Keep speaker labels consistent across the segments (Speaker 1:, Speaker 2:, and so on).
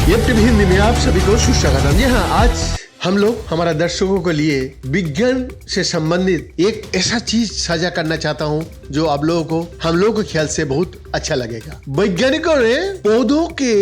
Speaker 1: TV Hindi में आप सभी को सुस्वागतम। जी हाँ, आज हम लोग हमारा दर्शकों के लिए विज्ञान से संबंधित एक ऐसा चीज साझा करना चाहता हूँ जो आप लोगों को हम लोगों के ख्याल से बहुत अच्छा लगेगा। वैज्ञानिकों ने पौधों के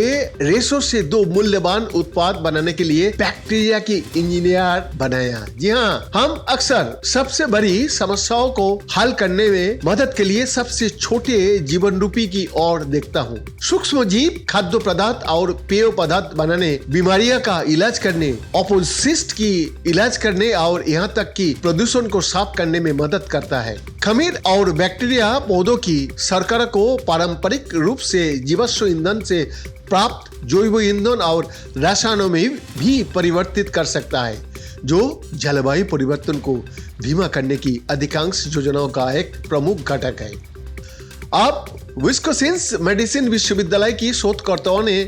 Speaker 1: रेशों से दो मूल्यवान उत्पाद बनाने के लिए बैक्टीरिया की इंजीनियर बनाया। जी हाँ, हम अक्सर सबसे बड़ी समस्याओं को हल करने में मदद के लिए सबसे छोटे जीवन रूपी की ओर देखता हूँ। सूक्ष्म जीव खाद्य पदार्थ और पेय पदार्थ बनाने, बीमारियों का इलाज करने, अपशिष्ट की इलाज करने और यहाँ तक कि प्रदूषण को साफ करने में मदद करता है। खमीर और बैक्टीरिया पौधों की शर्करा को पारंपरिक रूप से जीवाश्म ईंधन से प्राप्त जैव ईंधन और रसायनों में भी परिवर्तित कर सकता है, जो जलवायु परिवर्तन को धीमा करने की अधिकांश योजनाओं का एक प्रमुख घटक है। अब विस्कोसिन मेडिसिन विश्वविद्यालय की शोधकर्ताओं ने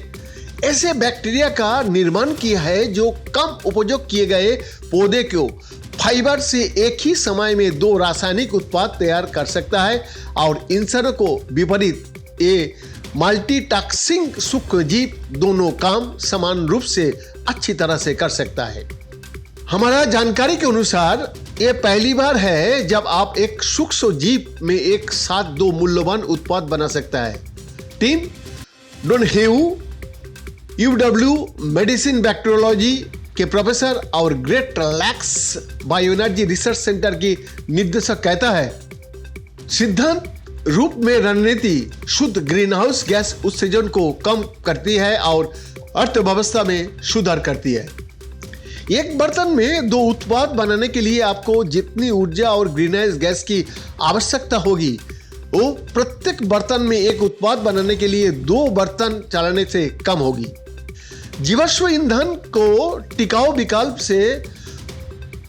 Speaker 1: ऐसे बैक्टीरिया का निर्माण किया है जो कम उपयोग किए गए पौधे को फाइबर से एक ही समय में दो रासायनिक उत्पाद तैयार कर सकता है और इंसानों को विपरीत ये मल्टीटास्किंग सूक्ष्म जीव दोनों काम समान रूप से अच्छी तरह से कर सकता है। हमारा जानकारी के अनुसार ये पहली बार है जब आप एक सूक्ष्म जीव में एक साथ दो मूल्यवान उत्पाद बना सकता है। टीम डोनहेउ यूडब्ल्यू मेडिसिन बैक्टीरियोलॉजी के प्रोफेसर और great lakhs bioenergy research centre की निर्देशक कहता है, सिद्धांत रूप में रणनीति शुद्ध ग्रीन हाउस गैस उत्सर्जन को कम करती है और अर्थव्यवस्था में सुधार करती है। एक बर्तन में दो उत्पाद बनाने के लिए आपको जितनी ऊर्जा और ग्रीन हाउस गैस की आवश्यकता होगी, वो प्रत्येक बर्तन में एक उत्पाद बनाने के लिए दो बर्तन चलाने से कम होगी। जीवाश्म ईंधन को टिकाऊ विकल्प से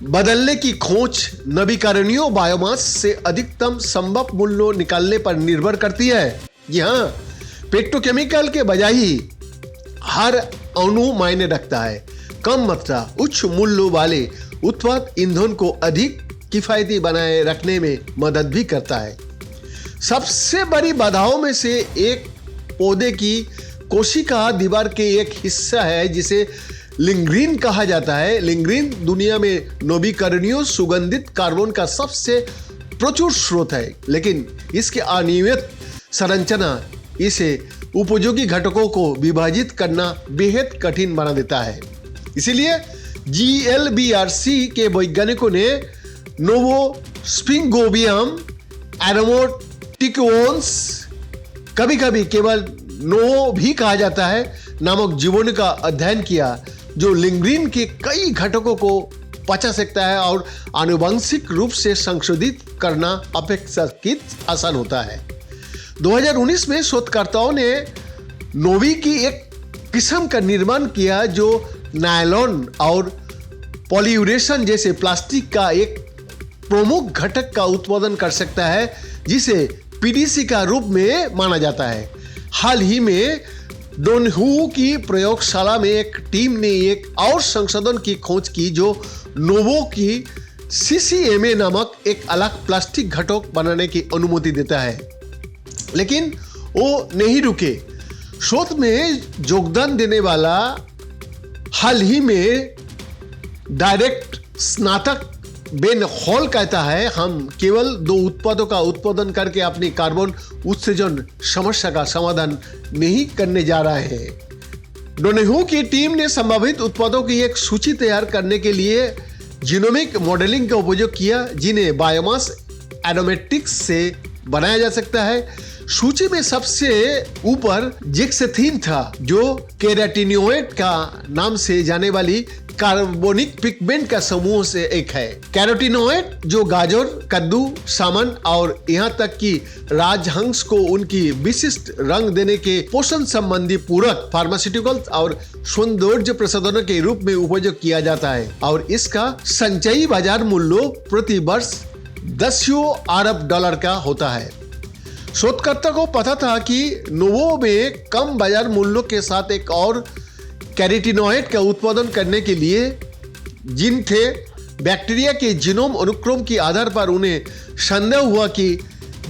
Speaker 1: बदलने की खोज नवीकरणीय बायोमास से अधिकतम संभव मूल्य निकालने पर निर्भर करती है। जी हाँ, पेट्रोकेमिकल के बजाय ही हर अणु मायने रखता है। कम मात्रा उच्च मूल्य वाले उत्पाद ईंधन को अधिक किफायती बनाए रखने में मदद भी करता है। सबसे बड़ी बाधाओं में से एक पौधे की कोशिका दीवार के एक हिस्सा है जिसे लिग्निन कहा जाता है। लिग्निन दुनिया में नवीकरणीय सुगंधित कार्बन का सबसे प्रचुर स्रोत है, लेकिन इसके अनियमित संरचना इसे उपयोगी घटकों को विभाजित करना बेहद कठिन बना देता है। इसीलिए GLBRC के वैज्ञानिकों ने नोवोस्फिंगोबियम एरोमोटिकोन्स, कभी कभी केवल नो भी कहा जाता है, नामक जीवाणु का अध्ययन किया जो लिग्निन के कई घटकों को पचा सकता है और आनुवंशिक रूप से संशोधित करना अपेक्षाकृत आसान होता है। 2019 में शोधकर्ताओं ने नोवी की एक किस्म का निर्माण किया जो नायलॉन और पॉलीयूरेशन जैसे प्लास्टिक का एक प्रमुख घटक का उत्पादन कर सकता है, जिसे PDC का रूप में माना जाता है। हाल ही में डोनहू की प्रयोगशाला में एक टीम ने एक और संशोधन की खोज की जो नोवो की CCMA नामक एक अलग प्लास्टिक घटक बनाने की अनुमति देता है। लेकिन वो नहीं रुके। शोध में योगदान देने वाला हाल ही में डायरेक्ट स्नातक बेन हॉल कहता है, हम केवल दो उत्पादों का उत्पादन करके अपनी कार्बन उत्सर्जन समस्या का समाधान नहीं करने जा रहे हैं। डोनहू की टीम ने संभावित उत्पादों की एक सूची तैयार करने के लिए जीनोमिक मॉडलिंग का उपयोग किया, जिन्हें बायोमास एरोमेटिक्स से बनाया जा सकता है। सूची में सबसे ऊपर जेक्सेथीन था, जो कैरोटीनोइड का नाम से जाने वाली कार्बोनिक पिगमेंट का समूह से एक है। कैरोटीनोइड जो गाजर, कद्दू, सामन और यहाँ तक कि राजहंस को उनकी विशिष्ट रंग देने के पोषण संबंधी पूरक फार्मास्यूटिकल्स और सौंदर्य प्रसाधनों के रूप में उपयोग किया जाता है और इसका संचयी बाजार मूल्य प्रति वर्ष $10 अरब का होता है। शोधकर्ता को पता था कि नोवो में कम बाजार मूल्यों के साथ एक और कैरोटीनोइड का उत्पादन करने के लिए जिन थे। बैक्टीरिया के जीनोम अनुक्रम के आधार पर उन्हें संदेह हुआ कि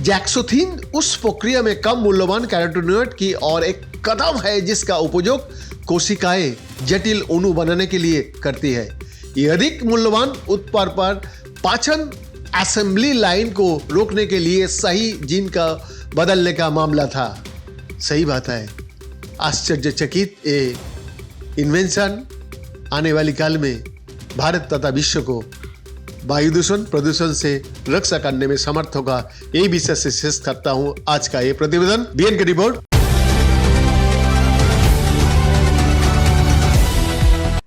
Speaker 1: जैक्सोथीन उस प्रक्रिया में कम मूल्यवान कैरोटीनोइड की और एक कदम है जिसका उपयोग कोशिकाएं जटिल अणु बनाने के लिए करती है। ये अधिक मूल्यवान उत्पाद पर पाचन असेंबली लाइन को रोकने के लिए सही जीन का बदलने का मामला था। सही बात है, आश्चर्यचकित ये इन्वेंशन आने वाली काल में भारत तथा विश्व को वायु दूषण प्रदूषण से रक्षा करने में समर्थ होगा। यही विषय से शेष करता हूं आज का ये प्रतिवेदन। बीएन की रिपोर्ट।